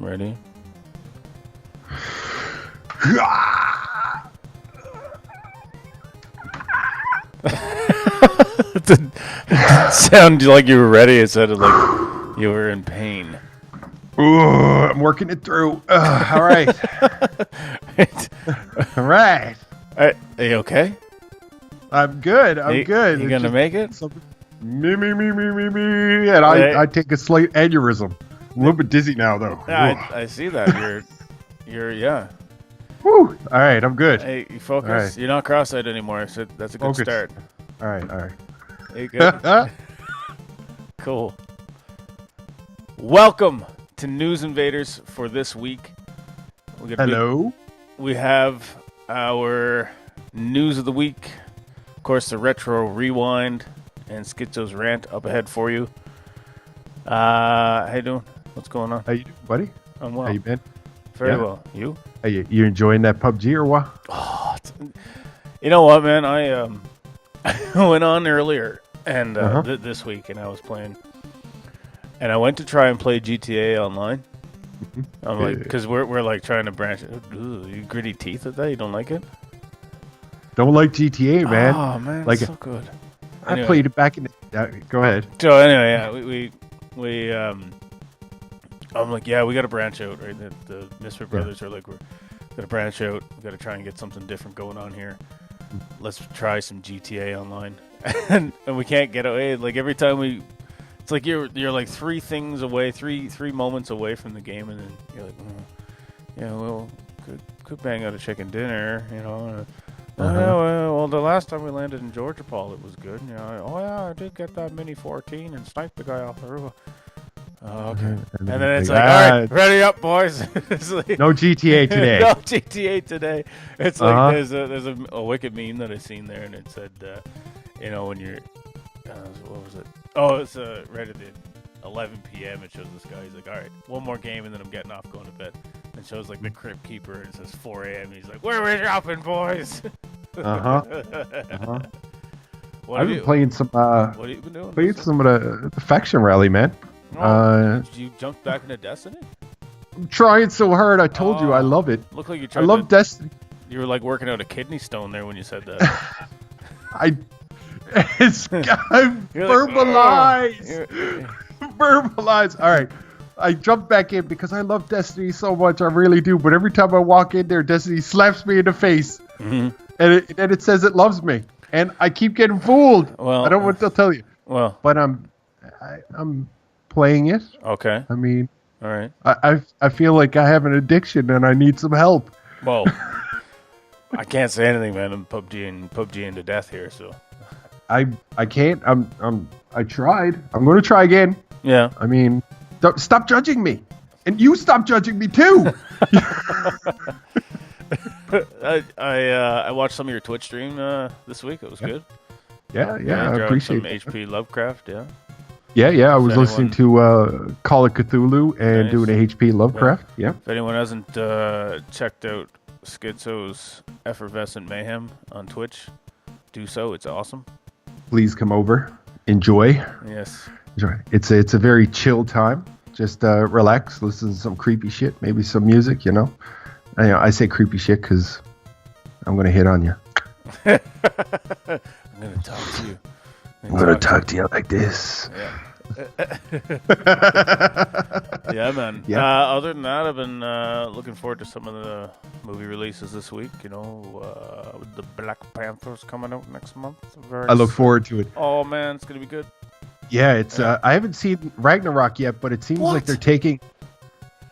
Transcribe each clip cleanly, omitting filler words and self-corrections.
Ready? It didn't sound like you were ready. It sounded like you were in pain. Ooh, I'm working it through. All right. All right. Are you okay? I'm good. I'm good. You gonna make it? Me. And I take a slight aneurysm. A little bit dizzy now, though. I see that. You're yeah. Woo. All right, I'm good. Hey, you focus. Right. You're not cross-eyed anymore, so that's a good start. All right. Hey, good. Cool. Welcome to News Invaders for this week. Hello. We have our news of the week. Of course, the Retro Rewind and Skitzos Rant up ahead for you. How you doing? What's going on? How you doing, buddy? I'm well. How you been? Very well. You? Are you enjoying that PUBG or what? Oh, you know what, man? I went on earlier and this week, and I was playing. And I went to try and play GTA Online. I'm like, because we're like trying to branch. Ooh, you gritty teeth at that? You don't like it? Don't like GTA, man. Oh man, like it's so good. I played it back in. Go ahead. So anyway, yeah, we I'm like, yeah, we got to branch out, right? The Misfit brothers are like, we're gonna branch out. We got to try and get something different going on here. Let's try some GTA Online, and we can't get away. Like every time it's like you're like three things away, three moments away from the game, and then you're like, yeah, well, could bang out a chicken dinner, you know. Well, the last time we landed in Georgia, Paul, it was good. You know, I did get that Mini 14 and sniped the guy off the roof. Oh, okay. And then it's like, all right, ready up, boys. Like, no GTA today. No GTA today. It's like there's a wicked meme that I seen there, and it said, you know, when you're, what was it? Oh, it's right at the 11 p.m. It shows this guy. He's like, all right, one more game, and then I'm getting off, going to bed. And shows like the crypt keeper, and it says 4 a.m. He's like, where are we dropping, boys? I've been playing some. What have you been doing? Playing some of the faction rally, man. Did you jump back into Destiny? I'm trying so hard. I told you I love it. Look like you tried. I love Destiny. You were like working out a kidney stone there when you said that. Verbalize. All right. I jumped back in because I love Destiny so much. I really do. But every time I walk in there, Destiny slaps me in the face. And it says it loves me. And I keep getting fooled. Well, I don't want to tell you. Well, but I'm playing it. Okay. I mean, all right. I feel like I have an addiction and I need some help. Well, I can't say anything, man. I'm PUBG into death here, so I can't. I tried. I'm going to try again. Yeah. I mean, stop judging me, and you stop judging me too. I watched some of your Twitch stream this week. It was good. Yeah, I appreciate some HP Lovecraft. Yeah. I was listening to Call of Cthulhu and doing a HP Lovecraft. Yeah. If anyone hasn't checked out Skitzos Effervescent Mayhem on Twitch, do so. It's awesome. Please come over. Enjoy. Yes. Enjoy. It's a very chill time. Just relax, listen to some creepy shit, maybe some music, you know. I say creepy shit because I'm going to hit on you. I'm going to talk to you. I'm going to talk to you like this. Yeah. Yeah, man. Yeah. Other than that, I've been looking forward to some of the movie releases this week. You know, with the Black Panther's coming out next month. I look forward to it. Oh, man, it's going to be good. Yeah, it's. I haven't seen Ragnarok yet, but it seems like they're taking...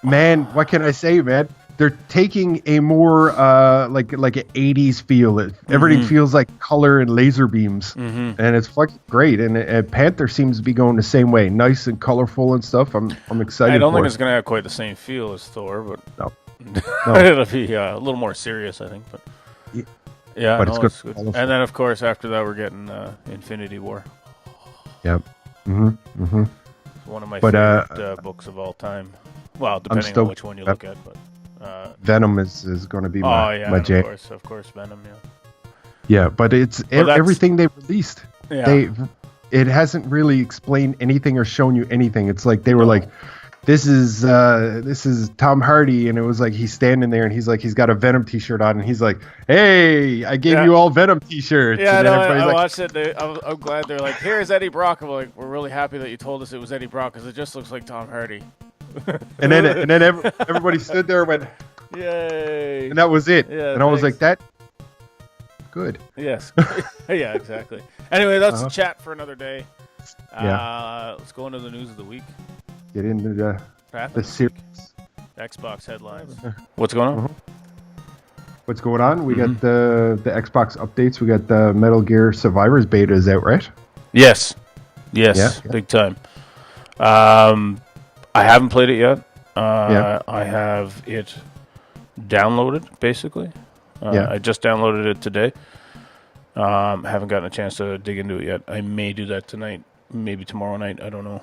Man, what can I say, man? They're taking a more like an 80s feel. Everything feels like color and laser beams, and it's fucking great. And Panther seems to be going the same way, nice and colorful and stuff. I'm excited. I don't think it's going to have quite the same feel as Thor, but no. It'll be a little more serious, I think. But yeah, but it's good. And then of course after that we're getting Infinity War. Yep. It's one of my favorite books of all time. Well, depending on which one you look at, but. Venom is going to be my jam. Of course, Venom. Yeah, but it's everything they released. Yeah. It hasn't really explained anything or shown you anything. It's like they were like, this is Tom Hardy, and it was like he's standing there and he's like he's got a Venom t-shirt on and he's like, hey, I gave you all Venom t-shirts. Yeah, and no, then I watched it. I'm glad they're like, here's Eddie Brock. I'm like, we're really happy that you told us it was Eddie Brock because it just looks like Tom Hardy. and then everybody stood there and went, yay, and that was it. Yeah, and I was like, that good. Yes. Yeah, exactly. Anyway, that's a chat for another day. Let's go into the news of the week. Get into the series. Xbox headlines. What's going on? What's going on? We got the Xbox updates. We got the Metal Gear Survivors beta is out, right? Yes. Big time. I haven't played it yet. I have it downloaded, basically. I just downloaded it today. Haven't gotten a chance to dig into it yet. I may do that tonight, maybe tomorrow night. I don't know.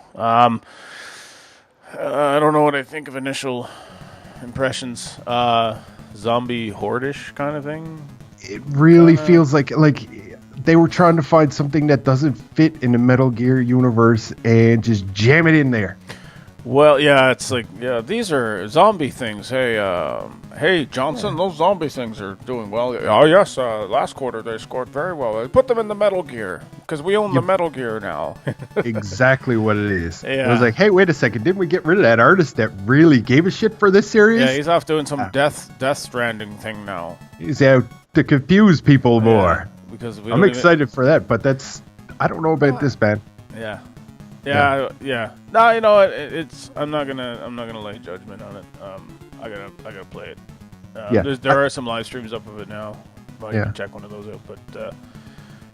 I don't know what I think of initial impressions. Zombie horde-ish kind of thing. It really feels like they were trying to find something that doesn't fit in the Metal Gear universe and just jam it in there. Well, yeah, it's like, these are zombie things. Hey, Johnson, those zombie things are doing well. Oh, yes, last quarter they scored very well. They put them in the Metal Gear because we own the Metal Gear now. Exactly what it is. Yeah. I was like, hey, wait a second. Didn't we get rid of that artist that really gave a shit for this series? Yeah, he's off doing some Death Stranding thing now. He's out to confuse people more. Because I'm excited for that, but I don't know about this, man. Yeah. No, you know what? I'm not gonna lay judgment on it. I gotta play it. There are some live streams up of it now. I can check one of those out. But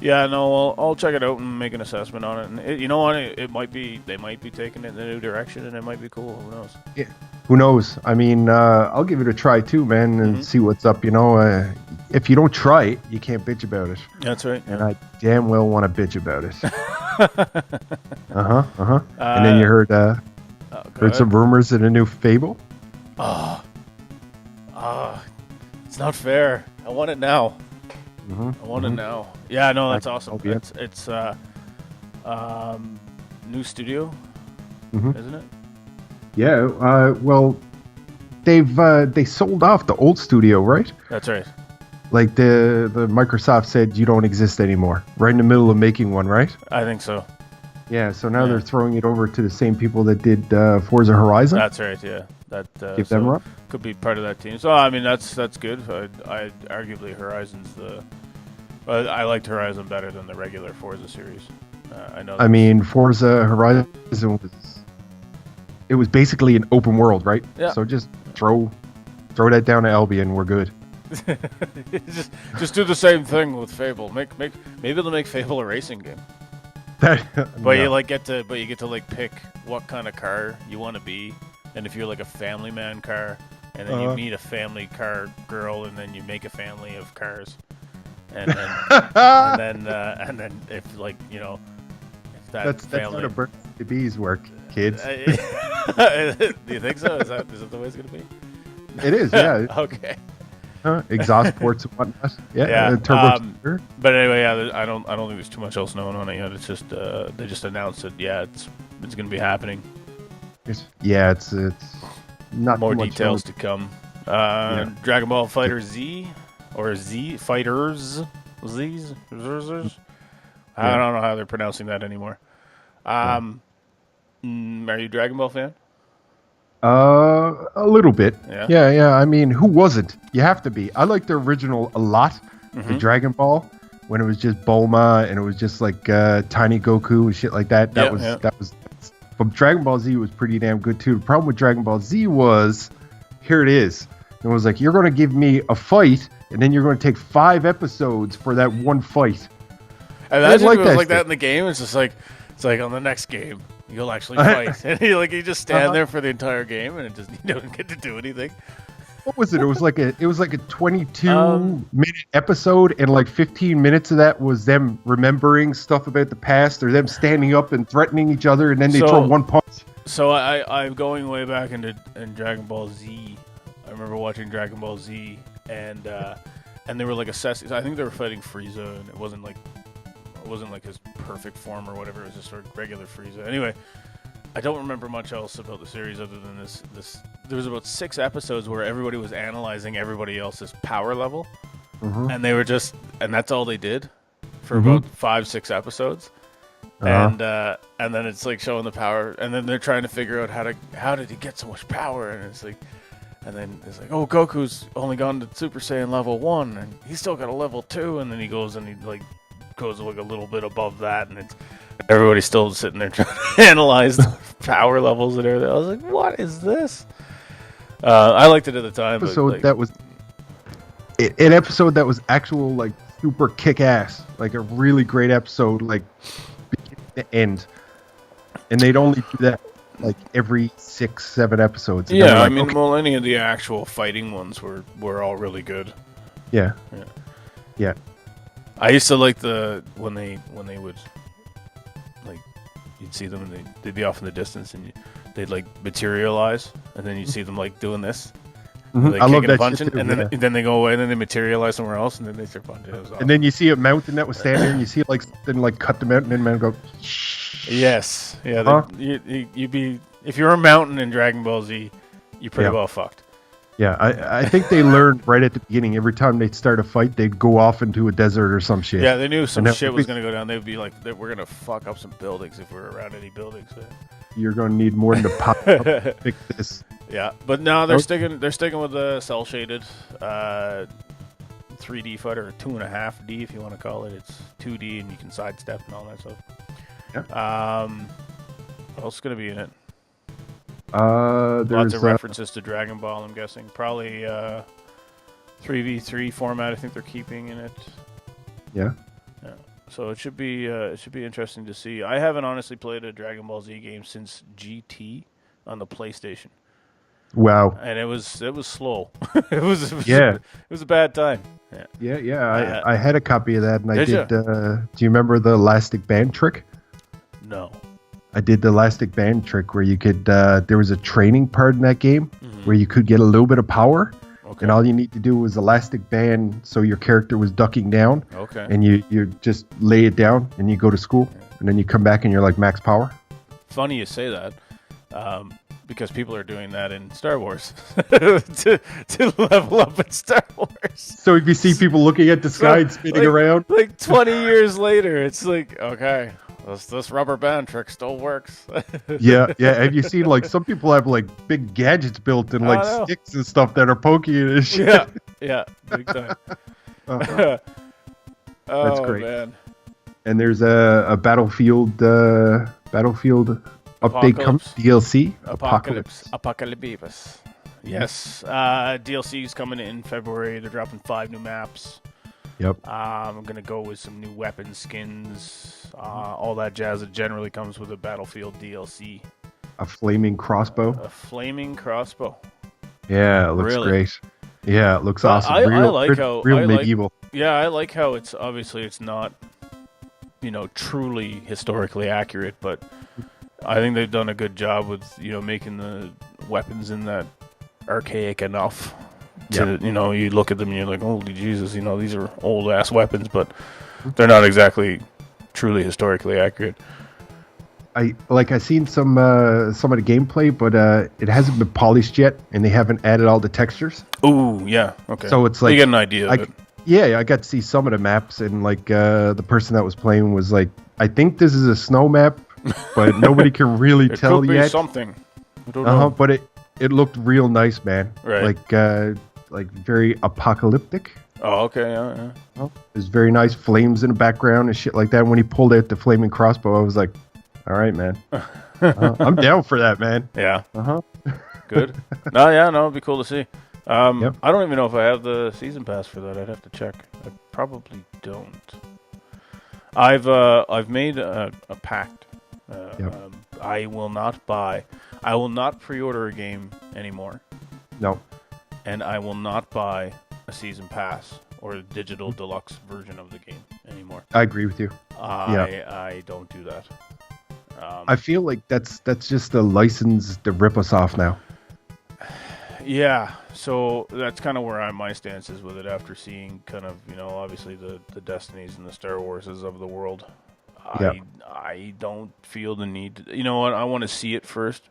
I'll check it out and make an assessment on it. And you know what? They might be taking it in a new direction, and it might be cool. Who knows? Yeah. Who knows? I mean, I'll give it a try too, man, and see what's up. You know, if you don't try it, you can't bitch about it. That's right. And I damn well want to bitch about it. And then you heard some rumors of a new Fable. It's not fair. I want it now. I want it now. Yeah, no, that's awesome. It's new studio, isn't it? Yeah. Well, they sold off the old studio, right? That's right. Like the Microsoft said, you don't exist anymore. Right in the middle of making one, right? I think so. Yeah. So now they're throwing it over to the same people that did Forza Horizon. That's right. Yeah. That give them up. Could be part of that team. So I mean, that's good. I arguably Horizon's I liked Horizon better than the regular Forza series. I know. I mean, Forza Horizon was basically an open world, right? Yeah. So just throw that down to Albion, we're good. just do the same thing with Fable. Maybe they'll make Fable a racing game. You get to like pick what kind of car you want to be, and if you're like a family man car, and then you meet a family car girl, and then you make a family of cars, and then if like if that's how the birds and bees work, kids. Do you think so? Is that the way it's gonna be? It is, yeah. Okay. Exhaust ports and whatnot. Yeah. Turbo. But anyway, I don't think there's too much else known on it yet. It's just they just announced it. Yeah, it's going to be happening. It's not more details to come. Dragon Ball Fighter Z or Z Fighters Z's. I don't know how they're pronouncing that anymore. Are you a Dragon Ball fan? A little bit. Yeah. Yeah. I mean, who wasn't? You have to be. I like the original a lot. The Dragon Ball, when it was just Bulma and it was just like tiny Goku and shit like that. That was. But Dragon Ball Z was pretty damn good too. The problem with Dragon Ball Z was, here it is. It was like, you're going to give me a fight, and then you're going to take 5 episodes for that one fight. And that's like that in the game. It's like on the next game. You'll actually fight, and you just stand there for the entire game, and you don't get to do anything. What was it? It was like a 22-minute episode, and like 15 minutes of that was them remembering stuff about the past, or them standing up and threatening each other, and then they throw one punch. So I'm going way back in Dragon Ball Z. I remember watching Dragon Ball Z, and they were like assessing. I think they were fighting Frieza, and it wasn't like his perfect form or whatever. It was just sort of regular Frieza. Anyway, I don't remember much else about the series other than this. There was about 6 episodes where everybody was analyzing everybody else's power level, and they were and that's all they did for about 5-6 episodes. And then it's like showing the power, and then they're trying to figure out how did he get so much power, and it's like, and then it's like, oh, Goku's only gone to Super Saiyan level 1, and he's still got a level 2, and then he goes like a little bit above that, and it's everybody's still sitting there trying to analyze the power levels and everything. I was like, what is this? I liked it at the time. That was an episode that was actual like super kick ass, like a really great episode, like beginning to end. And they'd only do that like every 6-7 episodes. And yeah, well, any of the actual fighting ones were all really good. Yeah. I used to like when they would, like, you'd see them and they'd be off in the distance and they'd like materialize, and then you'd see them like doing this. Like, I love that punching, shit too, and then they go away, and then they materialize somewhere else, and then they start punching. Awesome. And then you see a mountain that was standing there, and you see like something like cut the mountain, and the mountain go. Yes, yeah. You'd be, if you're a mountain in Dragon Ball Z, you're pretty well fucked. Yeah, I think they learned right at the beginning. Every time they'd start a fight, they'd go off into a desert or some shit. Yeah, they knew some shit was going to go down. They'd be like, we're going to fuck up some buildings if we're around any buildings. You're going to need more than to pop up to fix this. Yeah, but no, they're sticking with the cell shaded 3D fighter, or 2.5D if you want to call it. It's 2D and you can sidestep and all that stuff. Yeah. What else is going to be in it? There's lots of references to Dragon Ball, I'm guessing. Probably 3v3 format, I think they're keeping in it. Yeah. So it should be interesting to see. I haven't honestly played a Dragon Ball Z game since GT on the PlayStation. Wow. And it was slow. it was a bad time. Yeah. I had a copy of that, and I did. Do you remember the elastic band trick? No. I did the elastic band trick where you could. There was a training part in that game where you could get a little bit of power, and all you need to do was elastic band, so your character was ducking down. Okay. And you just lay it down, and you go to school, and then you come back, and you're like max power. Funny you say that. Because people are doing that in Star Wars to level up in Star Wars. So if you see people looking at the sky and spinning around, like 20 years later, it's like, okay, this rubber band trick still works. yeah. Have you seen like some people have like big gadgets built and like sticks and stuff that are poking it and shit? Yeah, big time. That's great. Man. And there's a Battlefield update comes, DLC. Apocalypse. Yes. DLC is coming in February. They're dropping 5 new maps. Yep. I'm going to go with some new weapon skins. All that jazz that generally comes with a Battlefield DLC. A flaming crossbow. Yeah, it looks great. Yeah, it looks awesome. I like how medieval. I like how it's not, truly historically accurate, but I think they've done a good job with, making the weapons in that archaic enough to, you look at them and you're like, holy Jesus, these are old ass weapons, but they're not exactly truly historically accurate. I seen some of the gameplay, but it hasn't been polished yet, and they haven't added all the textures. Ooh, yeah, okay. So it's like you get an idea of it. Yeah, I got to see some of the maps, and like the person that was playing was like, I think this is a snow map, but nobody can really tell could be yet. Something. I don't know. But it looked real nice, man. Right. Like very apocalyptic. Oh, okay, yeah. There's very nice flames in the background and shit like that. When he pulled out the flaming crossbow, I was like, all right, man. I'm down for that, man. Yeah. Good. No, it'd be cool to see. I don't even know if I have the season pass for that. I'd have to check. I probably don't. I've made a pact. I will not pre-order a game anymore. No. And I will not buy a season pass or a digital deluxe version of the game anymore. I agree with you. I don't do that. I feel like that's just a license to rip us off now. Yeah, so that's kind of where my stance is with it after seeing kind of, obviously the Destinies and the Star Warses of the world. I don't feel the need to, you know what, I want to see it first.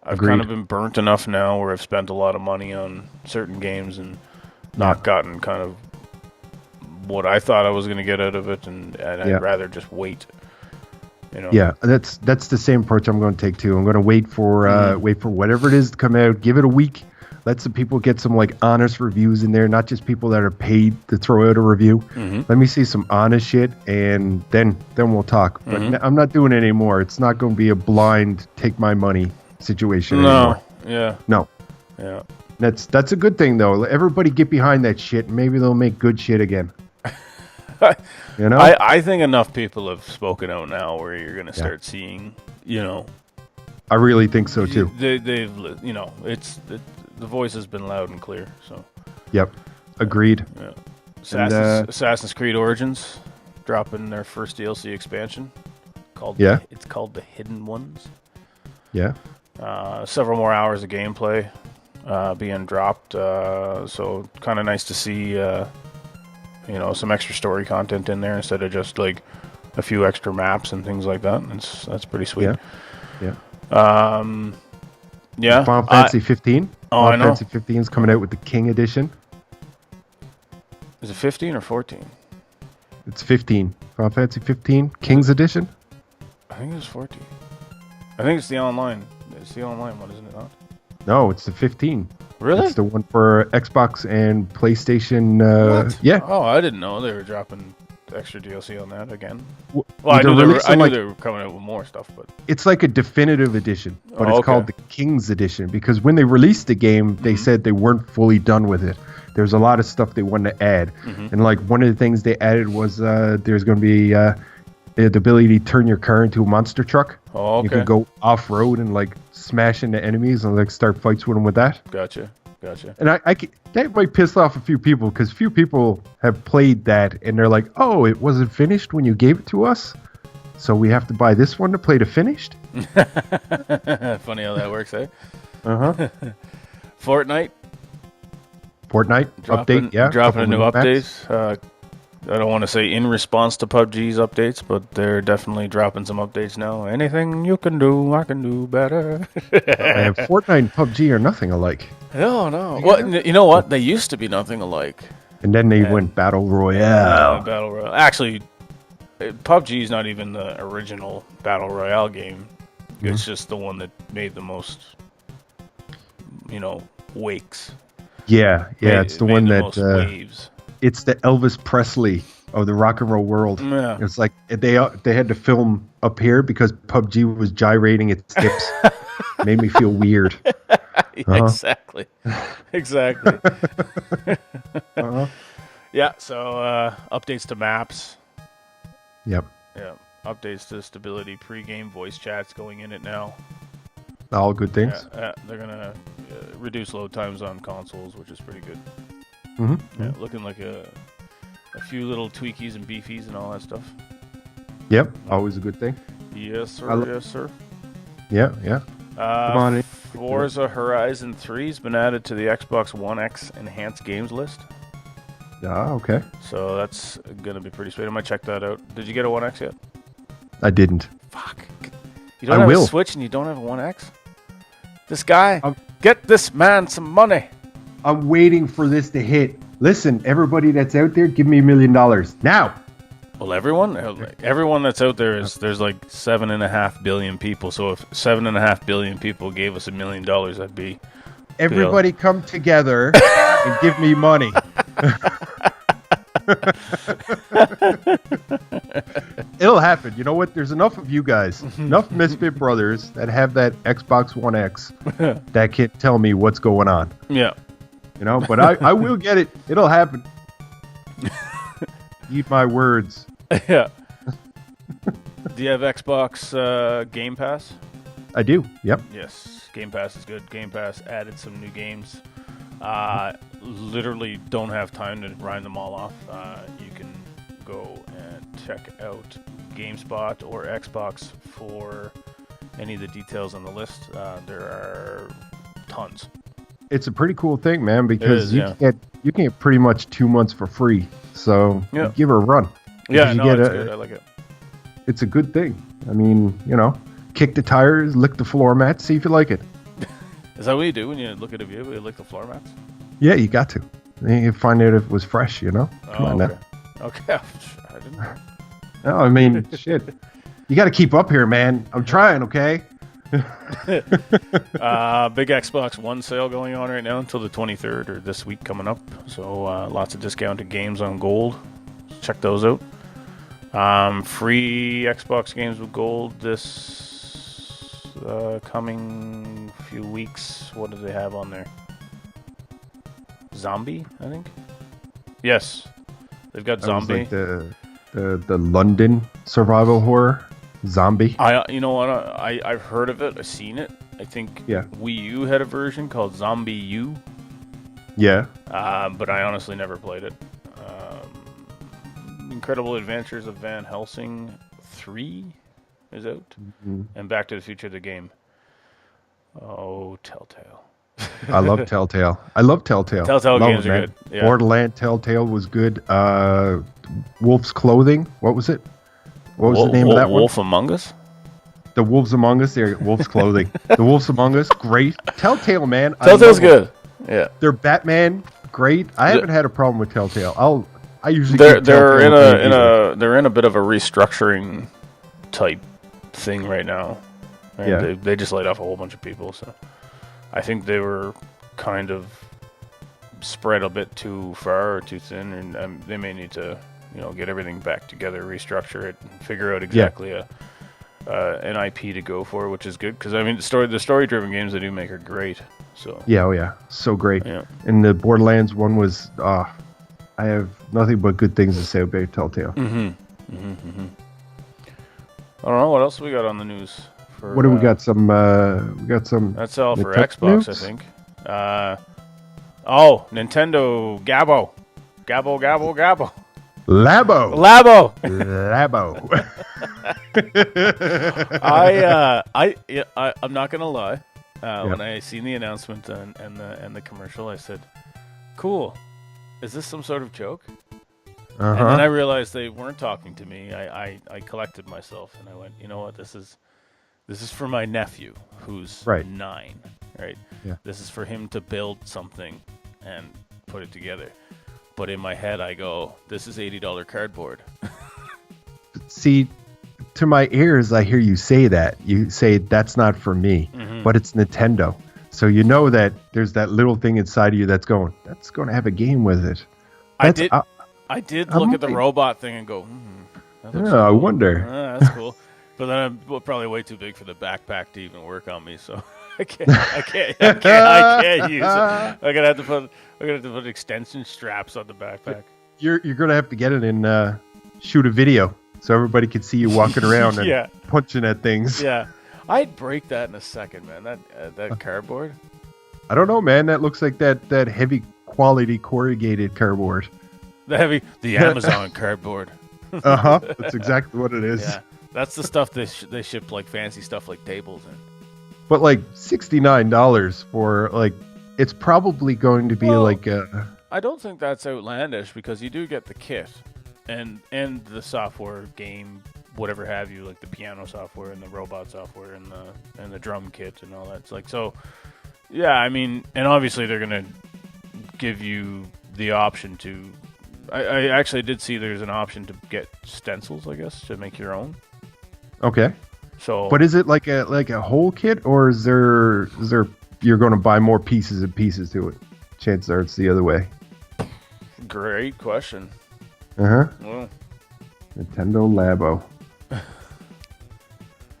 I've Agreed. kind of been burnt enough now where I've spent a lot of money on certain games and not gotten kind of what I thought I was going to get out of it, and I'd rather just wait. You know? Yeah, that's the same approach I'm going to take too. I'm going to wait for whatever it is to come out. Give it a week. Let some people get some like honest reviews in there, not just people that are paid to throw out a review. Mm-hmm. Let me see some honest shit, and then we'll talk. But I'm not doing it anymore. It's not going to be a blind take my money situation anymore. No. Yeah. That's a good thing though. Everybody get behind that shit, and maybe they'll make good shit again. You know, I think enough people have spoken out now where you're going to start seeing, you know. I really think so too. They've you know, the voice has been loud and clear. So. Yep. Agreed. Yeah. Assassin's Creed Origins dropping their first DLC expansion. It's called The Hidden Ones. Yeah. Several more hours of gameplay being dropped. So kind of nice to see, you know, some extra story content in there instead of just like a few extra maps and things like that. That's pretty sweet. Yeah. Final Fantasy 15. Oh, I know. Fantasy 15 is coming out with the King Edition. Is it 15 or 14? It's 15. Final Fantasy 15 King's Edition. I think it's 14. I think it's the online. It's the online one, isn't it not? No, it's the 15. Really? It's the one for Xbox and PlayStation. What? Yeah. Oh, I didn't know they were dropping extra DLC on that again. Well, I knew they were coming out with more stuff, but it's like a definitive edition, but it's called the King's Edition because when they released the game, they said they weren't fully done with it. There's a lot of stuff they wanted to add, and like one of the things they added was there's going to be the ability to turn your car into a monster truck. Oh, okay. You can go off road and like smash into enemies and like start fights with them with that. Gotcha. And that might piss off a few people because few people have played that and they're like, oh, it wasn't finished when you gave it to us, so we have to buy this one to play the finished. Funny how that works, eh? Fortnite update, yeah. Dropping a new update. I don't want to say in response to PUBG's updates, but they're definitely dropping some updates now. Anything you can do, I can do better. And Fortnite and PUBG are nothing alike. No. Well, you know what? They used to be nothing alike. And then they went Battle Royale. Battle Royale. Actually, PUBG is not even the original Battle Royale game. It's just the one that made the most, you know, wakes. Yeah. It's the one that... most waves. It's the Elvis Presley of the rock and roll world. Yeah. It's like they had to film up here because PUBG was gyrating its hips. Made me feel weird. Exactly. Yeah, so updates to maps. Yep. Yeah, updates to stability, pre-game voice chats going in it now. All good things. Yeah, they're going to reduce load times on consoles, which is pretty good. Yeah, looking like a few little tweakies and beefies and all that stuff. Yep, always a good thing. Yes, sir. Yeah. Come on. Forza Horizon 3 has been added to the Xbox One X Enhanced Games list. Okay. So that's going to be pretty sweet. I might check that out. Did you get a One X yet? I didn't. Fuck. You don't have a Switch and you don't have a One X? This guy, get this man some money. I'm waiting for this to hit. Listen, everybody that's out there, give me $1 million now. Well, everyone that's out there there's like 7.5 billion people. So if 7.5 billion people gave us $1 million, that'd be everybody come together and give me money. It'll happen. You know what? There's enough of you guys, enough Misfit brothers that have that Xbox One X that can tell me what's going on. Yeah. You know, but I will get it. It'll happen. Eat my words. Yeah. Do you have Xbox Game Pass? I do. Yep. Yes. Game Pass is good. Game Pass added some new games. Literally don't have time to grind them all off. You can go and check out GameSpot or Xbox for any of the details on the list. There are tons. It's a pretty cool thing, man, because you can get pretty much 2 months for free. So give her a run. Yeah, no, it's good. I like it. it's a good thing. I mean, kick the tires, lick the floor mats, see if you like it. Is that what you do when you look at a vehicle? You lick the floor mats? Yeah, you got to. You find out if it was fresh, Come on okay. now. Okay. I didn't know. No, I mean, shit. You got to keep up here, man. I'm trying, okay? Big Xbox One sale going on right now until the 23rd, or this week coming up. So lots of discounted games on gold. Check those out. Free Xbox games with gold this coming few weeks. What do they have on there? Zombie, I think. Yes, they've got Zombie. Like the London survival horror Zombie. You know what? I've heard of it. I've seen it. I think Wii U had a version called Zombie U. Yeah. But I honestly never played it. Incredible Adventures of Van Helsing 3 is out, and Back to the Future the game. Oh, Telltale. I love Telltale. Telltale games are good. Yeah. Borderlands Telltale was good. Wolf's Clothing. What was it? What was the name of that Wolf Among Us? The Wolves Among Us. There, Wolf's Clothing. The Wolves Among Us. Great. Telltale, man. Telltale's good. Yeah. They're Batman. Great. I haven't had a problem with Telltale. I usually they're in a bit of a restructuring type thing right now. And yeah. They just laid off a whole bunch of people, so I think they were kind of spread a bit too far or too thin, and they may need to, get everything back together, restructure it, and figure out exactly an IP to go for, which is good because I mean the story-driven games they do make are great. So yeah, so great. Yeah. And the Borderlands one was I have nothing but good things to say about Telltale. I don't know what else we got on the news. What do we got? We got some. That's all for Nintendo Xbox, I think. Nintendo Gabo. Labo. I'm not gonna lie. When I seen the announcement and the commercial, I said, "Cool, is this some sort of joke?" And then I realized they weren't talking to me. I collected myself and I went, "You know what? This is for my nephew who's 9, right? Yeah. This is for him to build something and put it together." But in my head, I go, "This is $80 cardboard." See, to my ears, I hear you say that. You say that's not for me, but it's Nintendo. So you know that there's that little thing inside of you that's going to have a game with it. I did look at the robot thing and go, that looks I cool. wonder. That's cool. But then I'm probably way too big for the backpack to even work on me, so I can't use it. I'm gonna have to put extension straps on the backpack. You're gonna have to get it and shoot a video so everybody can see you walking around and punching at things. Yeah, I'd break that in a second, man. That cardboard. I don't know, man. That looks like that heavy quality corrugated cardboard. The Amazon cardboard. That's exactly what it is. Yeah, that's the stuff they ship like fancy stuff like tables in. But like $69 for like, it's probably going to be like a. I don't think that's outlandish because you do get the kit and the software game, whatever have you, like the piano software and the robot software and the drum kit and all that. It's like, so yeah, I mean, and obviously they're gonna give you the option to. I actually did see there's an option to get stencils, I guess, to make your own. Okay. So, but is it like a whole kit, or is there you're going to buy more pieces and pieces to it? Chances are it's the other way. Great question. Well. Nintendo Labo.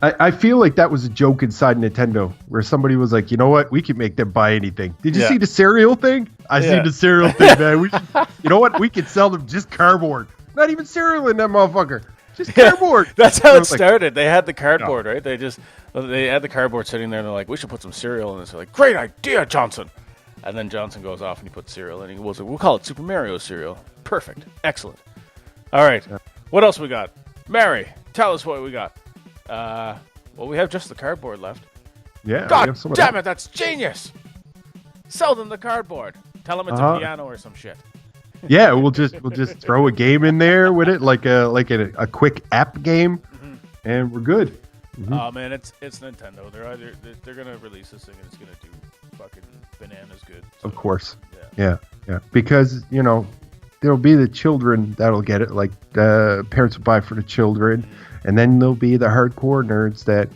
I feel like that was a joke inside Nintendo where somebody was like, you know what? We can make them buy anything. Did you see the cereal thing? I see the cereal thing, man. You know what? We could sell them just cardboard. Not even cereal in that motherfucker. Just cardboard. That's how it started. They had the cardboard, right? They had the cardboard sitting there and they're like, we should put some cereal in this. They're like, great idea, Johnson. And then Johnson goes off and he puts cereal in. He goes, we'll call it Super Mario cereal. Perfect. Excellent. All right. What else we got? Mary, tell us what we got. Well, we have just the cardboard left. Yeah. God damn it, that's genius. Sell them the cardboard. Tell them it's a piano or some shit. Yeah, we'll just throw a game in there with it, like a quick app game. and we're good. Oh man, it's Nintendo. They're gonna release this thing and it's gonna do fucking bananas good. So, of course. Yeah. Yeah. Because there'll be the children that'll get it, like parents will buy for the children, and then there'll be the hardcore nerds that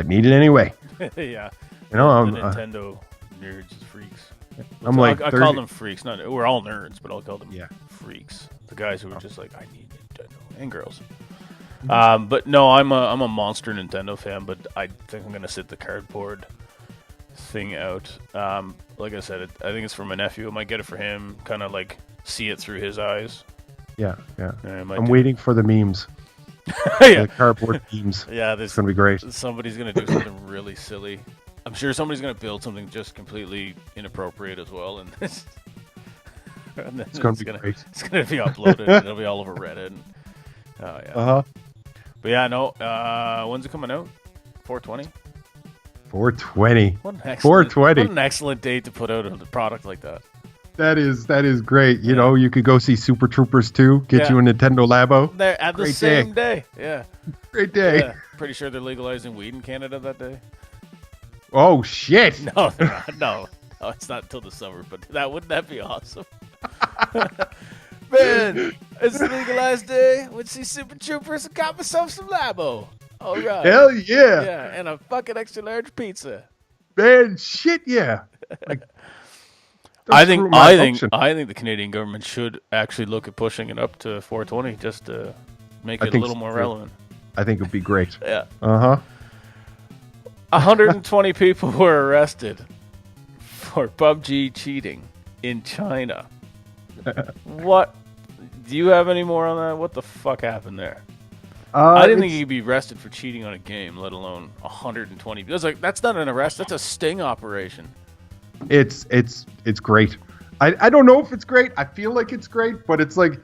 need it anyway. Yeah. The Nintendo nerds, freaks. I'm like, I call them freaks. Not we're all nerds, but I'll call them freaks. The guys who are just like, I need Nintendo, and girls. But no, I'm a monster Nintendo fan, but I think I'm gonna sit the cardboard thing out. Like I said, I think it's for my nephew. I might get it for him, kind of like see it through his eyes. Yeah. I'm waiting for the memes. Yeah. The cardboard memes. Yeah, it's gonna be great. Somebody's gonna do something really silly. I'm sure somebody's gonna build something just completely inappropriate as well, and it's gonna be great. It's gonna be uploaded. And it'll be all over Reddit. And, oh yeah. But yeah, no. When's it coming out? 4/20. 4/20. 4/20. What an excellent date to put out a product like that. That is great. You know, you could go see Super Troopers 2, get you a Nintendo Labo. They're at the same day. Yeah. Great day. Yeah. Pretty sure they're legalizing weed in Canada that day. Oh shit! No, they're not. No, it's not until the summer. But wouldn't that be awesome? Man, it's the legalized day. Would see Super Troopers and got myself some Labo. All right. Hell yeah! Yeah, and a fucking extra large pizza. Man, shit yeah. Like, I think the Canadian government should actually look at pushing it up to 4/20 just to make it a little more relevant. I think it'd be great. Yeah. 120 people were arrested for PUBG cheating in China. What? Do you have any more on that? What the fuck happened there? I didn't think you'd be arrested for cheating on a game, let alone 120. It was like, that's not an arrest. That's a sting operation. It's great. I don't know if it's great. I feel like it's great, but it's like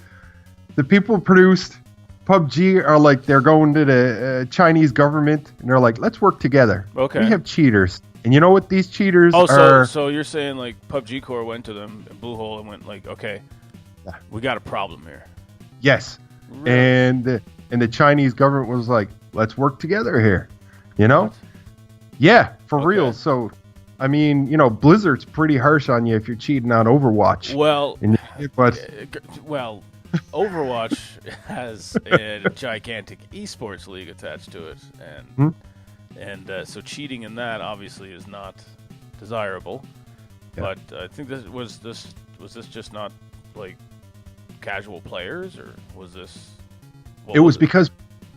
the people who produced PUBG are like, they're going to the Chinese government and they're like, let's work together. Okay. We have cheaters. And you know what these cheaters are? So you're saying like PUBG Corps went to them, Bluehole, and went like, okay, we got a problem here. Yes. Really? And the Chinese government was like, let's work together here. You know? What? Yeah, for real. So, I mean, Blizzard's pretty harsh on you if you're cheating on Overwatch. Well, Overwatch has a gigantic esports league attached to it, and so cheating in that obviously is not desirable. Yeah. But I think was this just not like casual players, or was this? It was because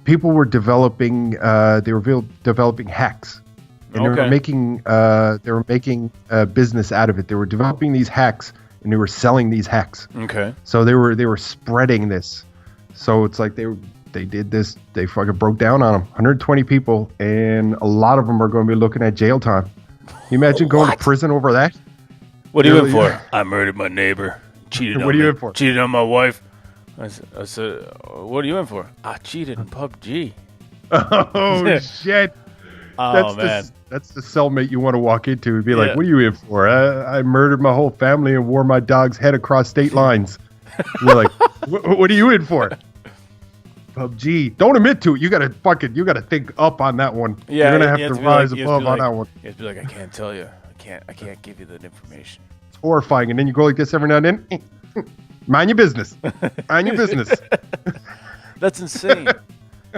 people were developing developing hacks, and they were making business out of it. They were developing these hacks, and they were selling these hacks. Okay. So they were spreading this. So it's like they did this. They fucking broke down on them. 120 people, and a lot of them are going to be looking at jail time. Can you imagine going to prison over that? What are you in for? I murdered my neighbor. Cheated on me. What are you in for? Cheated on my wife. I said, what are you in for? I cheated in PUBG. Oh, shit. Oh, man. That's the cellmate you want to walk into and be like, what are you in for? I murdered my whole family and wore my dog's head across state lines. You're like, what are you in for? PUBG. Don't admit to it. You gotta think up on that one. Yeah, you're gonna have to rise above on that one. You have to be like, I can't tell you. I can't give you that information. It's horrifying. And then you go like this every now and then. Mind your business. Mind your business. That's insane.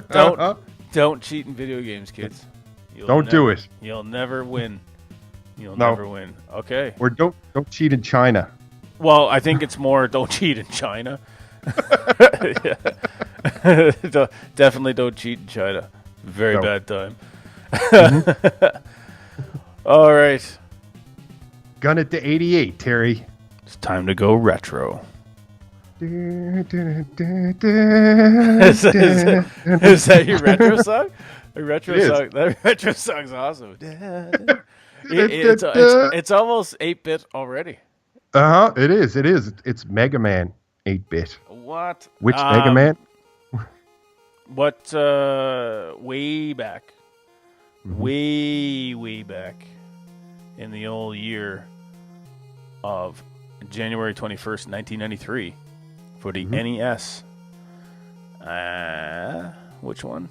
Don't cheat in video games, kids. Don't do it. You'll never win. You'll never win. Okay. Or don't cheat in China. Well, I think it's more don't cheat in China. Definitely don't cheat in China. Very bad time. All right. Gun it to 88, Terry. It's time to go retro. Is that your retro song? A retro song. That retro song's awesome. It's almost 8-bit already. It is. It's Mega Man 8-bit. What? Which Mega Man? What? Way back. Way back in the old year of January 21st, 1993 for the NES. Which one?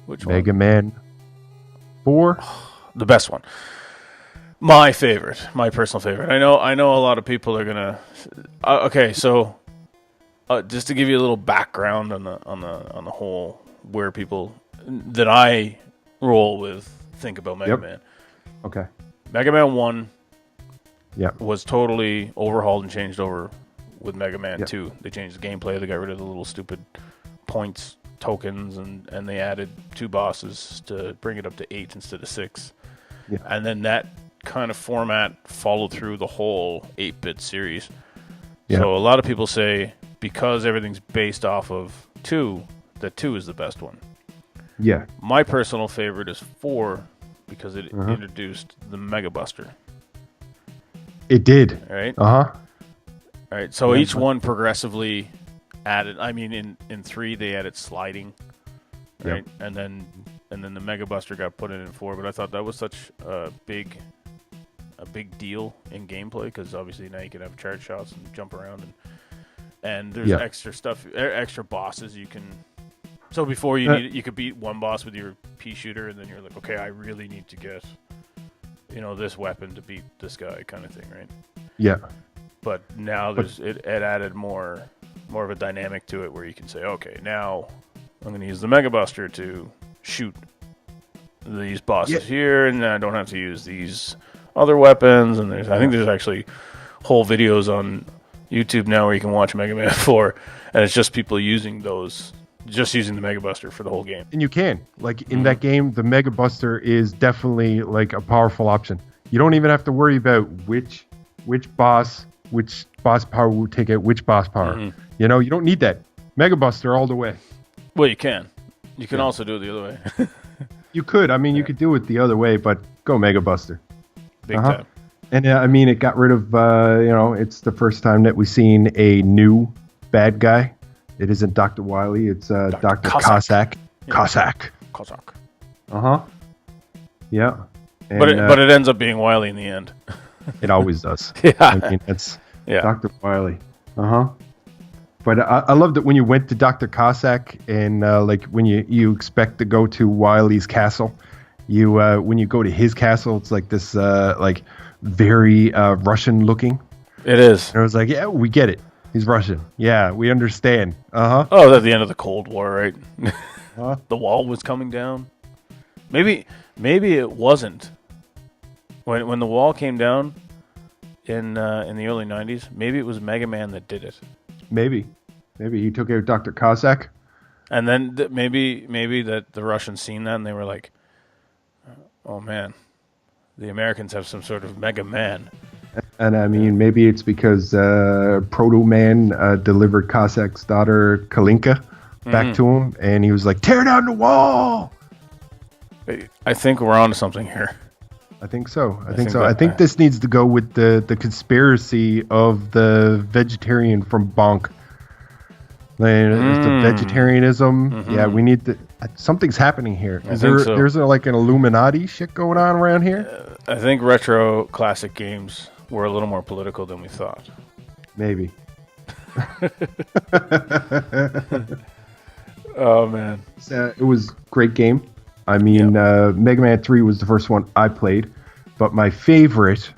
Which Mega one? Man 4. The best one. My favorite. My personal favorite. I know a lot of people are gonna. Okay, so just to give you a little background on the whole where people that I roll with think about Mega Man. Okay. Mega Man 1 Yep. was totally overhauled and changed over with Mega Man Yep. 2. They changed the gameplay. They got rid of the little stupid points tokens, and they added 2 bosses to bring it up to 8 instead of 6. Yeah. And then that kind of format followed through the whole 8-bit series. Yeah. So a lot of people say because everything's based off of 2, that 2 is the best one. Yeah. My personal favorite is 4 because it introduced the Mega Buster. It did. Right? Uh-huh. All right. So each one progressively added. I mean, in 3 they added sliding, right? Yep. And then the Mega Buster got put in 4. But I thought that was such a big deal in gameplay because obviously now you can have charge shots and jump around and there's extra stuff, extra bosses you can. So before you could beat one boss with your pea shooter, and then you're like, okay, I really need to get, this weapon to beat this guy, kind of thing, right? Yeah. But now it added more of a dynamic to it, where you can say, okay, now I'm going to use the Mega Buster to shoot these bosses here, and I don't have to use these other weapons. And I think there's actually whole videos on YouTube now where you can watch Mega Man 4, and it's just people using the Mega Buster for the whole game. And you can. Like, in that game, the Mega Buster is definitely, like, a powerful option. You don't even have to worry about which boss power will take out which boss power. Mm-hmm. You don't need that. Mega Buster all the way. Well, you can. You can also do it the other way. You could. I mean, you could do it the other way, but go Mega Buster. Big time. And, I mean, it got rid of, it's the first time that we've seen a new bad guy. It isn't Dr. Wily. It's Dr. Cossack. Yeah. Cossack. Uh-huh. Yeah. And, but it ends up being Wily in the end. It always does. Yeah. I mean, it's Dr. Wily. Uh-huh. But I loved it when you went to Dr. Cossack and like when you expect to go to Wily's castle. When you go to his castle, it's like this like very Russian looking. It is. And I was like, yeah, we get it. He's Russian. Yeah, we understand. Uh-huh. Oh, at the end of the Cold War, right? The wall was coming down. Maybe it wasn't. When the wall came down in the early 90s, maybe it was Mega Man that did it. Maybe he took out Dr. Cossack. And then maybe that the Russians seen that and they were like, oh man, the Americans have some sort of Mega Man. And I mean, maybe it's because Proto Man delivered Cossack's daughter Kalinka back to him, and he was like, "Tear down the wall." I think we're on to something here. I think so. I think this needs to go with the conspiracy of the vegetarian from Bonk. The vegetarianism. Yeah, we need to. Something's happening here. There's like an Illuminati shit going on around here? I think retro classic games were a little more political than we thought. Maybe. Oh man, it was a great game. I mean, Mega Man 3 was the first one I played, but my favorite,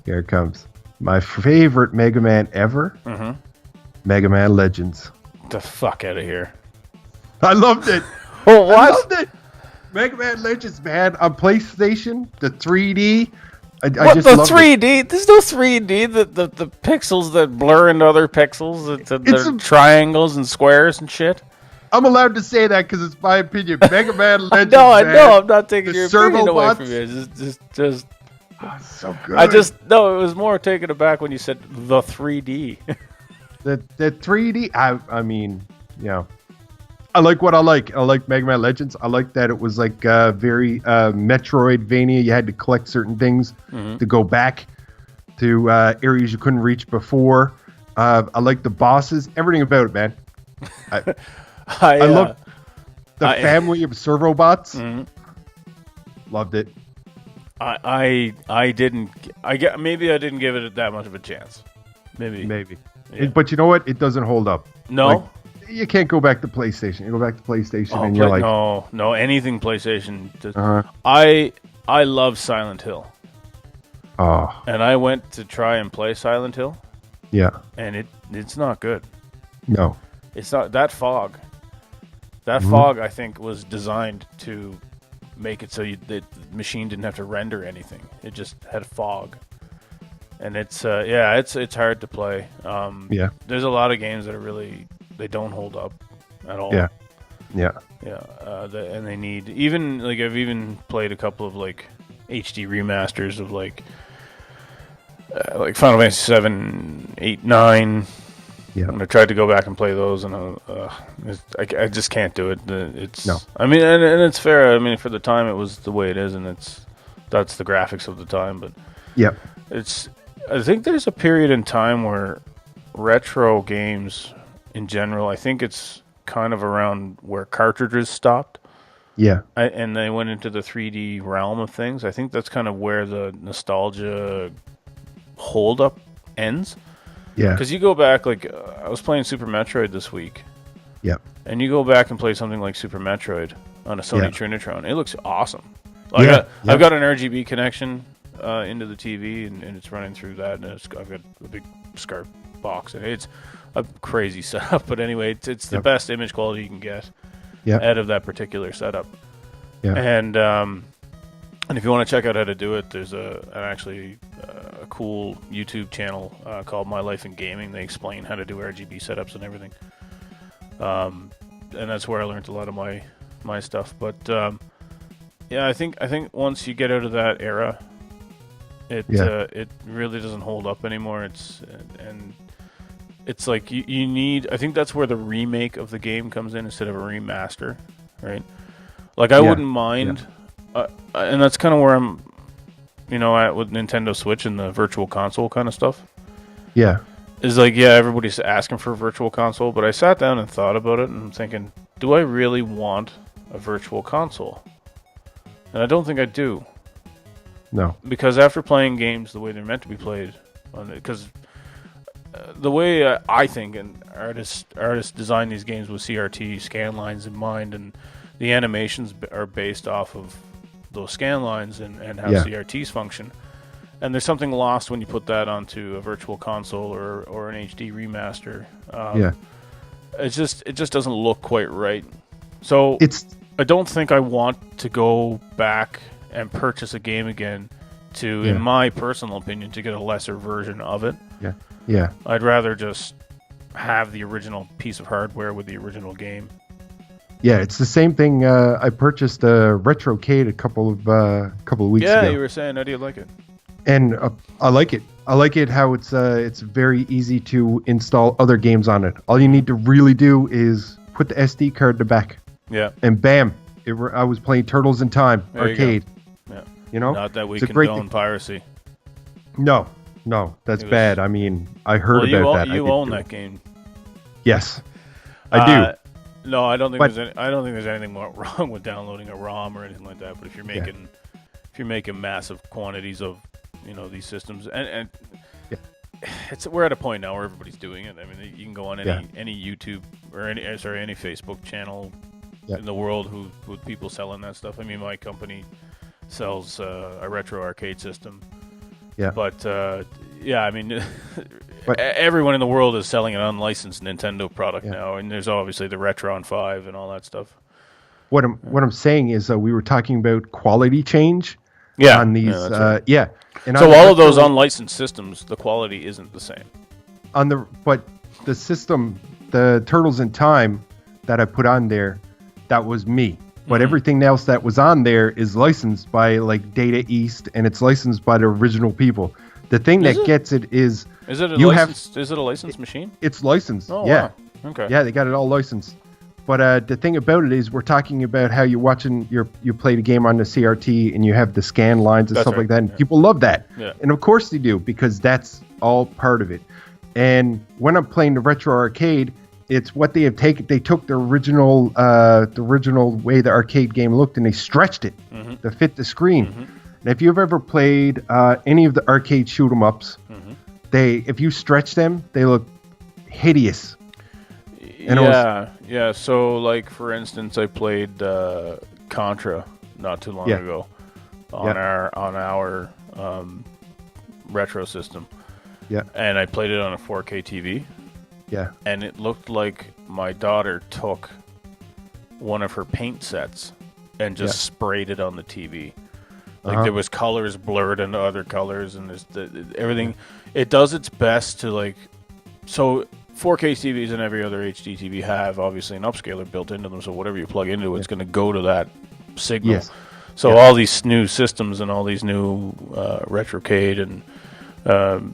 here it comes, my favorite Mega Man ever, Mega Man Legends. Get the fuck out of here. I loved it. Oh, what? I loved it. Mega Man Legends, man, on PlayStation, the 3D. I just the loved 3D? It. There's no 3D. The pixels that blur into other pixels. They're triangles and squares and shit. I'm allowed to say that because it's my opinion. Mega Man Legends. I know. I'm not taking your opinion away bots. from you. Just. Oh, so good. It was more taken aback when you said the 3D. the 3D. I mean, I like what I like. I like Mega Man Legends. I like that it was like very Metroidvania. You had to collect certain things to go back to areas you couldn't reach before. I like the bosses. Everything about it, man. I love the family of servo bots. Loved it. I didn't. Maybe I didn't give it that much of a chance. Maybe. But you know what? It doesn't hold up. No. you can't go back to PlayStation. You go back to PlayStation, and you're like, no, anything PlayStation. Uh-huh. I love Silent Hill. Oh, and I went to try and play Silent Hill. Yeah, and it's not good. No, it's not. That fog, fog, I think, was designed to make it so the machine didn't have to render anything. It just had fog. And it's it's hard to play. There's a lot of games that are really, they don't hold up at all. And they need, even like, I've even played a couple of like HD remasters of like Final Fantasy 7, 8, 9. Yeah, and I tried to go back and play those, and I just can't do it. No. I mean, and it's fair. I mean, for the time, it was the way it is, and that's the graphics of the time. But I think there's a period in time where retro games, in general, I think it's kind of around where cartridges stopped. And they went into the 3D realm of things. I think that's kind of where the nostalgia hold-up ends. Because you go back, like, I was playing Super Metroid this week. And you go back and play something like Super Metroid on a Sony Trinitron. It looks awesome. I've got an RGB connection into the TV, and it's running through that, and I've got a big SCART box, and it's a crazy setup. But anyway, it's the best image quality you can get out of that particular setup. And if you want to check out how to do it, there's actually a cool YouTube channel called My Life in Gaming. They explain how to do RGB setups and everything. And that's where I learned a lot of my stuff. But I think once you get out of that era, it really doesn't hold up anymore. It's like you need. I think that's where the remake of the game comes in instead of a remaster, right? Like I wouldn't mind, and that's kind of where I'm, at with Nintendo Switch and the Virtual Console kind of stuff. Is like, everybody's asking for a Virtual Console, but I sat down and thought about it, and I'm thinking, do I really want a Virtual Console? And I don't think I do. No. Because after playing games the way they're meant to be played, because the way I think, and artists design these games with CRT scan lines in mind, and the animations are based off of those scan lines and how CRTs function. And there's something lost when you put that onto a Virtual Console or an HD remaster. It just doesn't look quite right. So I don't think I want to go back and purchase a game again to, in my personal opinion, to get a lesser version of it. I'd rather just have the original piece of hardware with the original game. It's the same thing. I purchased a Retrocade a couple of weeks ago. You were saying, how do you like it? And I like it. I like it how it's very easy to install other games on it. All you need to really do is put the SD card in the back. And bam, I was playing Turtles in Time arcade. Not that we condone piracy. No, that's bad. I mean, I heard about that. You own that game. Yes, I do. No, I don't think there's anything wrong with downloading a ROM or anything like that. But if you're making massive quantities of these systems, and we're at a point now where everybody's doing it. I mean, you can go on any YouTube or any Facebook channel in the world with people selling that stuff. I mean, my company sells a retro arcade system. But I mean, everyone in the world is selling an unlicensed Nintendo product now, and there's obviously the Retron 5 and all that stuff. What I'm saying is, we were talking about quality change. On these, And so all of those unlicensed systems, the quality isn't the same. But the system, the Turtles in Time that I put on there, that was me. But everything else that was on there is licensed by like Data East, and it's licensed by the original people. The thing that gets it is it a licensed machine? It's licensed. Oh, wow. Okay. Yeah, they got it all licensed. But the thing about it is, we're talking about how you're watching you play the game on the CRT and you have the scan lines and stuff like that, and people love that. And of course they do, because that's all part of it. And when I'm playing the retro arcade, it's what they have taken. They took the original way the arcade game looked, and they stretched it to fit the screen. And if you've ever played any of the arcade shoot 'em ups, if you stretch them, they look hideous. And it was, yeah. So, like for instance, I played Contra not too long ago on our retro system. Yeah. And I played it on a 4K TV. Yeah. And it looked like my daughter took one of her paint sets and just sprayed it on the TV. Like there was colors blurred into other colors, and there's everything. It does its best to like. So 4K TVs and every other HD TV have obviously an upscaler built into them. So whatever you plug into, it's going to go to that signal. Yes. So all these new systems and all these new Retrocade and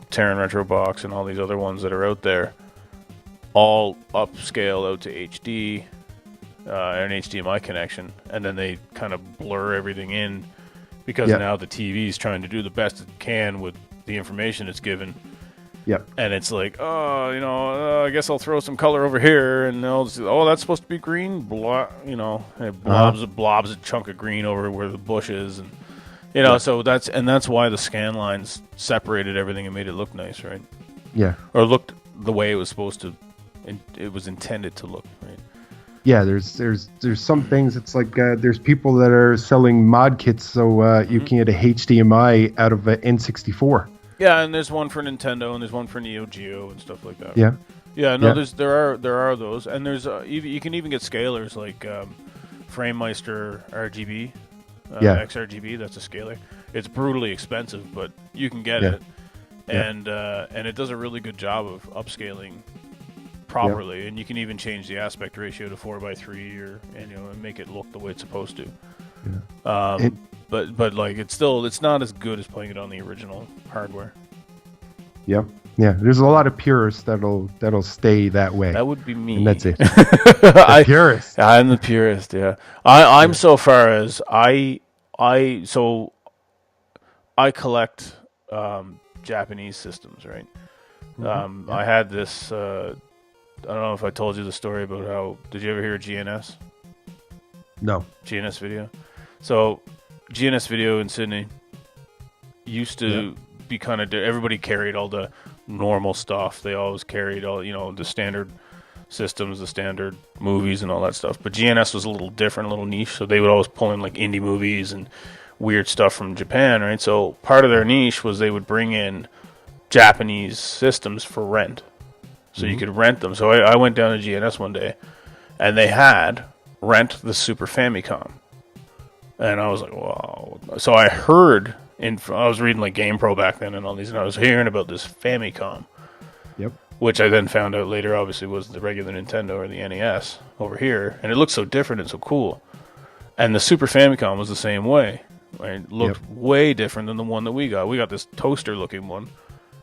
Terran Retro Box and all these other ones that are out there, all upscale out to HD, an HDMI connection, and then they kind of blur everything in because now the TV is trying to do the best it can with the information it's given. Yep. And it's like, I guess I'll throw some color over here, and they'll just, that's supposed to be green, it blobs a chunk of green over where the bush is, and so that's why the scan lines separated everything and made it look nice, right? Yeah. Or looked the way it was supposed to, it was intended to look, right? Yeah, there's some things. It's like there's people that are selling mod kits so you can get a HDMI out of an N64. Yeah, and there's one for Nintendo, and there's one for Neo Geo and stuff like that. Yeah. Yeah, no, there are those, and there's you can even get scalers like FrameMeister RGB, XRGB. That's a scaler. It's brutally expensive, but you can get it, and it does a really good job of upscaling properly, and you can even change the aspect ratio to 4:3 and make it look the way it's supposed to. Yeah. But like it's not as good as playing it on the original hardware. Yep. Yeah. There's a lot of purists that'll stay that way. That would be me. And that's it. The purist. I'm the purist. Yeah. I'm so far as I collect Japanese systems, right? I had this. I don't know if I told you the story about how. Did you ever hear of GNS? No. GNS Video. So. GNS Video in Sydney used to be kind of everybody carried all the normal stuff. They always carried all the standard systems, the standard movies, and all that stuff. But GNS was a little different, a little niche. So they would always pull in like indie movies and weird stuff from Japan, right? So part of their niche was they would bring in Japanese systems for rent, so you could rent them. So I went down to GNS one day, and they had Rent the Super Famicom. And I was like, wow. So I heard, I was reading like GamePro back then and all these, and I was hearing about this Famicom. Yep. Which I then found out later obviously was the regular Nintendo or the NES over here. And it looked so different and so cool. And the Super Famicom was the same way. Right? It looked way different than the one that we got. We got this toaster looking one.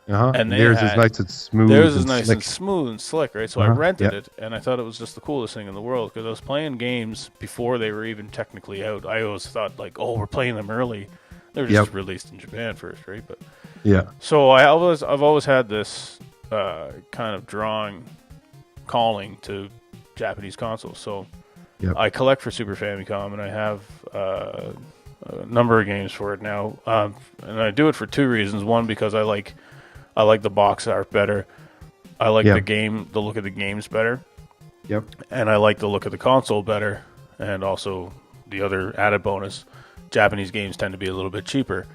And theirs is nice and smooth. Theirs is nice and smooth and slick, right? So I rented it, and I thought it was just the coolest thing in the world because I was playing games before they were even technically out. I always thought like, we're playing them early. They were just released in Japan first, right? But so I've always had this kind of calling to Japanese consoles. So I collect for Super Famicom, and I have a number of games for it now, and I do it for two reasons. One, because I like the box art better. I like the look of the games better. Yep. And I like the look of the console better. And also the other added bonus, Japanese games tend to be a little bit cheaper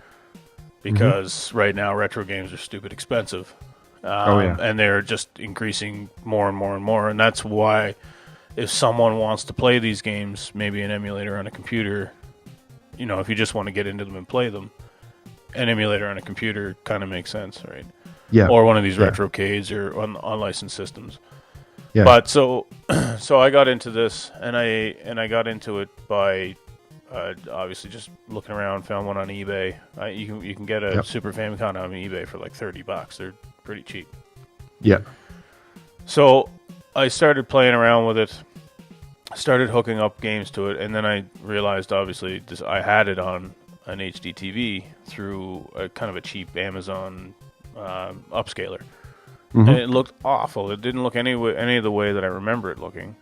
because right now retro games are stupid expensive. And they're just increasing more and more and more. And that's why if someone wants to play these games, maybe an emulator on a computer, if you just want to get into them and play them, an emulator on a computer kind of makes sense, right? Yeah. Or one of these Retrocades or unlicensed systems. Yeah. But so I got into this, and I got into it by obviously just looking around, found one on eBay. You can get a Super Famicom on eBay for like $30. They're pretty cheap. Yeah. So I started playing around with it, started hooking up games to it, and then I realized obviously I had it on an HD TV through a kind of a cheap Amazon upscaler. And it looked awful. It didn't look any of the way that I remember it looking.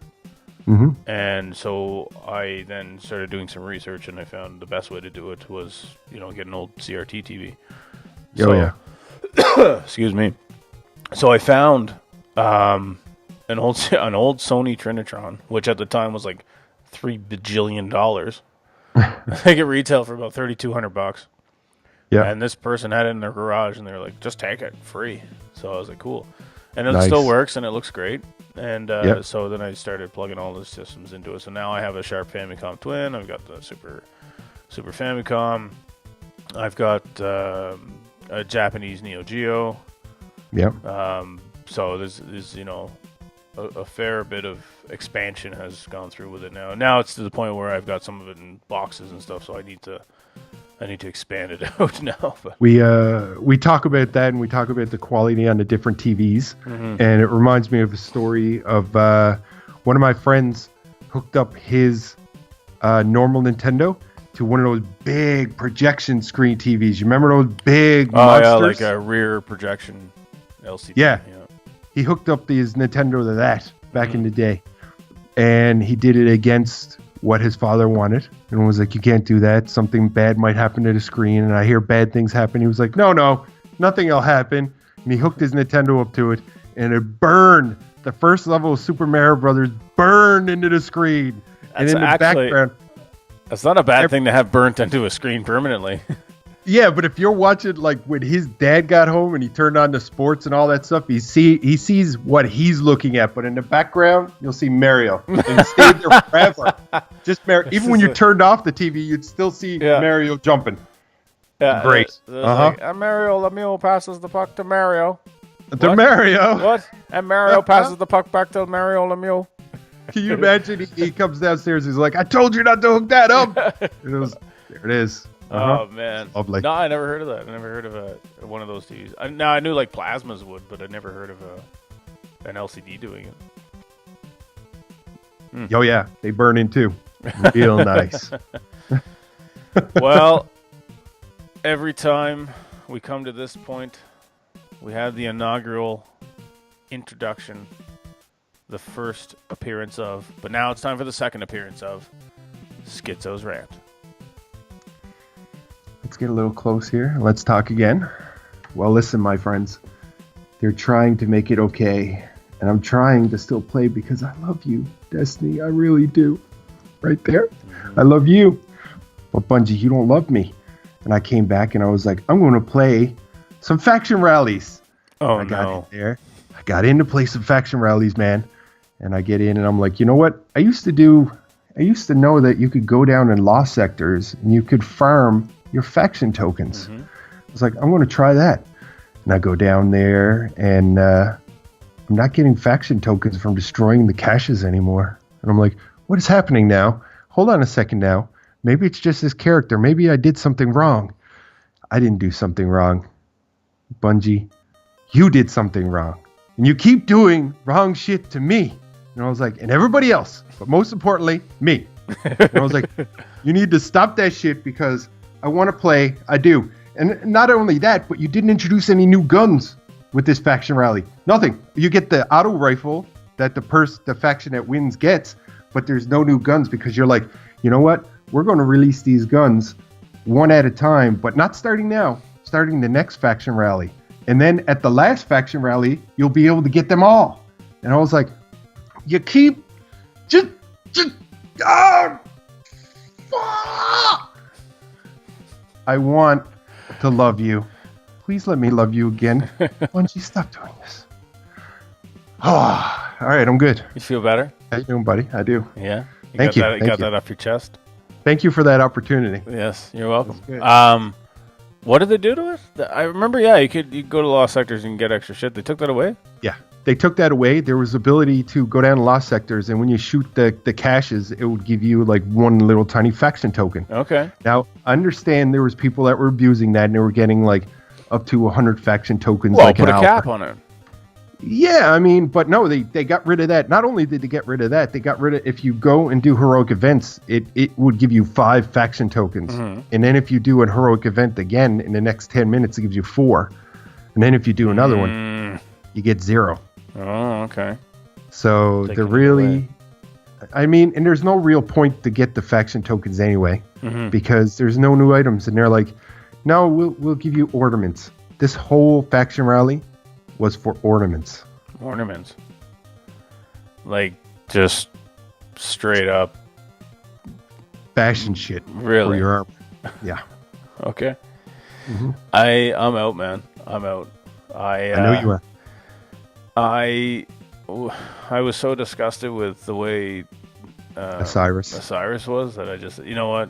And so I then started doing some research, and I found the best way to do it was, get an old CRT TV. So, excuse me. So I found an old Sony Trinitron, which at the time was like $3 bajillion. I think it retailed for about $3,200. Yeah. And this person had it in their garage, and they were like, "Just take it, free." So I was like, "Cool," and it Nice. still works, and it looks great. And Yep. so then I started plugging all the systems into it. So now I have a Sharp Famicom Twin. I've got the Super Famicom. I've got a Japanese Neo Geo. Yep. So there's a fair bit of expansion has gone through with it now. Now it's to the point where I've got some of it in boxes and stuff. So I need to expand it out now. But. We talk about that, and we talk about the quality on the different TVs, and it reminds me of a story of one of my friends hooked up his normal Nintendo to one of those big projection screen TVs. You remember those big monsters? Yeah, like a rear projection LCD. Yeah. He hooked up his Nintendo to that back in the day, and he did it against what his father wanted, and was like, "You can't do that. Something bad might happen to the screen." And I hear bad things happen. He was like, "No, nothing will happen." And he hooked his Nintendo up to it, and it burned. The first level of Super Mario Brothers burned into the screen, and in the background. That's not a bad thing to have burnt into a screen permanently. Yeah, but if you're watching, like, when his dad got home and he turned on the sports and all that stuff, he sees what he's looking at, but in the background, you'll see Mario. And he stayed there forever. Just Mario. Even when you turned off the TV, you'd still see Mario jumping. Yeah, great. Like, and Mario Lemieux passes the puck to Mario. To Mario. What? And Mario passes the puck back to Mario Lemieux. Can you imagine? He comes downstairs. He's like, "I told you not to hook that up." There it is. Oh man! Lovely. No, I never heard of that. I never heard of one of those TVs. I knew like plasmas would, but I never heard of an LCD doing it. Oh yeah, they burn in too. Real nice. Well, every time we come to this point, we have the inaugural introduction, the first appearance of, but now it's time for the second appearance of Skitzos Rant. Let's get a little close here. Let's talk again. Well, listen, my friends. They're trying to make it okay. And I'm trying to still play because I love you, Destiny. I really do. Right there. I love you. But Bungie, you don't love me. And I came back and I was like, I'm going to play some faction rallies. Oh, I got in there. I got in to play some faction rallies, man. And I get in and I'm like, you know what? I used to know that you could go down in lost sectors and you could farm your faction tokens. I was like, I'm going to try that. And I go down there and I'm not getting faction tokens from destroying the caches anymore. And I'm like, what is happening now? Hold on a second now. Maybe it's just this character. Maybe I did something wrong. I didn't do something wrong. Bungie, you did something wrong. And you keep doing wrong shit to me. And I was like, and everybody else. But most importantly, me. And I was like, you need to stop that shit because I want to play. I do. And not only that, but you didn't introduce any new guns with this faction rally. Nothing. You get the auto rifle that the faction that wins gets, but there's no new guns because you're like, you know what? We're going to release these guns one at a time, but not starting now. Starting the next faction rally. And then at the last faction rally, you'll be able to get them all. And I was like, you keep just I want to love you. Please let me love you again. Bungie, stop doing this. Oh, all right, I'm good. You feel better? How you doing, buddy? I do. Yeah. Thank you. You got that off your chest? Thank you for that opportunity. Yes, you're welcome. What did they do to it? I remember, you could go to lost sectors and get extra shit. They took that away? Yeah, they took that away. There was ability to go down lost sectors, and when you shoot the caches, it would give you like one little tiny faction token. Okay. Now, I understand there was people that were abusing that, and they were getting like up to 100 faction tokens. Well, like put an a hour. cap on it. Yeah, I mean, but no, they got rid of that. Not only did they get rid of that, they got rid of, if you go and do heroic events, it would give you 5 faction tokens. And then if you do a heroic event again in the next 10 minutes, it gives you 4. And then if you do another one, you get 0. Oh, okay. So they're really, I mean, and there's no real point to get the faction tokens anyway, because there's no new items. And they're like, no, we'll give you ornaments. This whole faction rally was for ornaments. Ornaments. like just straight up fashion shit. Really? For your arm. Yeah. Okay. Mm-hmm. I'm out, man. I'm out. I know you are. I was so disgusted with the way Osiris was that I just, you know what,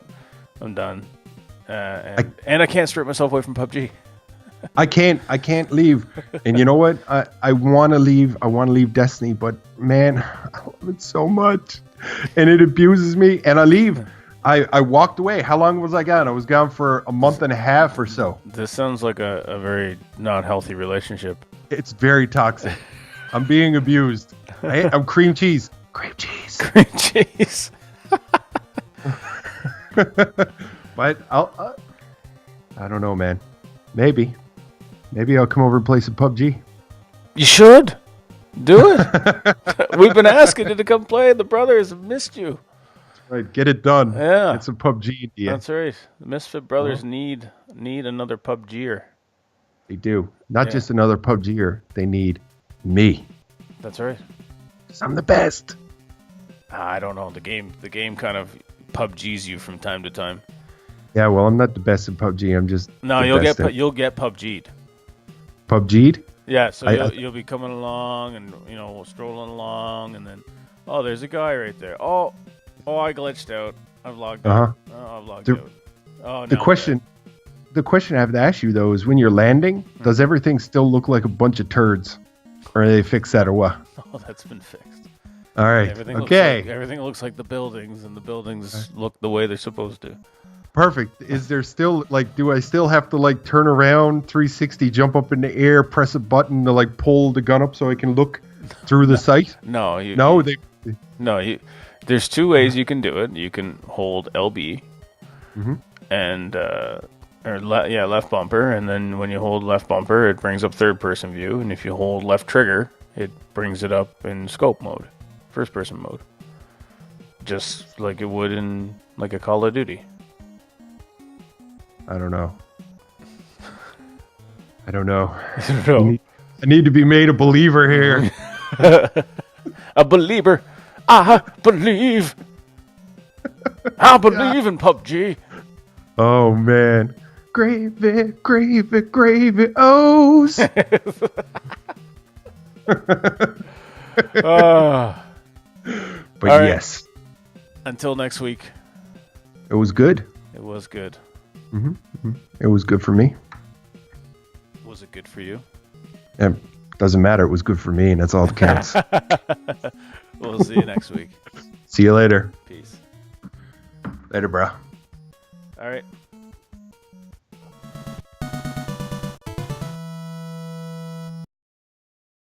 I'm done. And I can't strip myself away from PUBG. I can't leave. And you know what? I want to leave. I want to leave Destiny, but man, I love it so much, and it abuses me. And I leave. I walked away. How long was I gone? I was gone for a month and a half or so. This sounds like a very not healthy relationship. It's very toxic. I'm being abused. I'm cream cheese. Cream cheese. Cream cheese. But I don't know, man. Maybe I'll come over and play some PUBG. You should do it. We've been asking you to come play. The brothers have missed you. Right, get it done. Yeah, get some PUBG. That's right. The Misfit brothers need another PUBGer. They do. Not just another PUBGer. They need me. That's right. 'Cause I'm the best. I don't know. The game kind of PUBGs you from time to time. Yeah, well, I'm not the best at PUBG. I'm just you'll get PUBG'd. PUBG'd? Yeah, so you'll be coming along and strolling along, and then there's a guy right there. Oh, I glitched out. I've logged out. Oh, I've logged out. Oh, the question I have to ask you though is when you're landing, does everything still look like a bunch of turds, or they fix that or what? Oh, that's been fixed. All right. Everything looks like the buildings, and the buildings look the way they're supposed to. Perfect. Is there still do I still have to turn around 360, jump up in the air, press a button to pull the gun up so I can look through the sight? No, there's two ways you can do it. You can hold LB and left bumper, and then when you hold left bumper, it brings up third person view, and if you hold left trigger, it brings it up in scope mode, first person mode, just like it would in a Call of Duty. I don't know. I need to be made a believer here. A believer. I believe. I believe in PUBG. Oh man, gravy, O's. But yes. Until next week. It was good. It was good. It was good for me. Was it good for you? It doesn't matter. It was good for me, and that's all that counts. We'll see you next week. See you later. Peace. Later, bro. All right.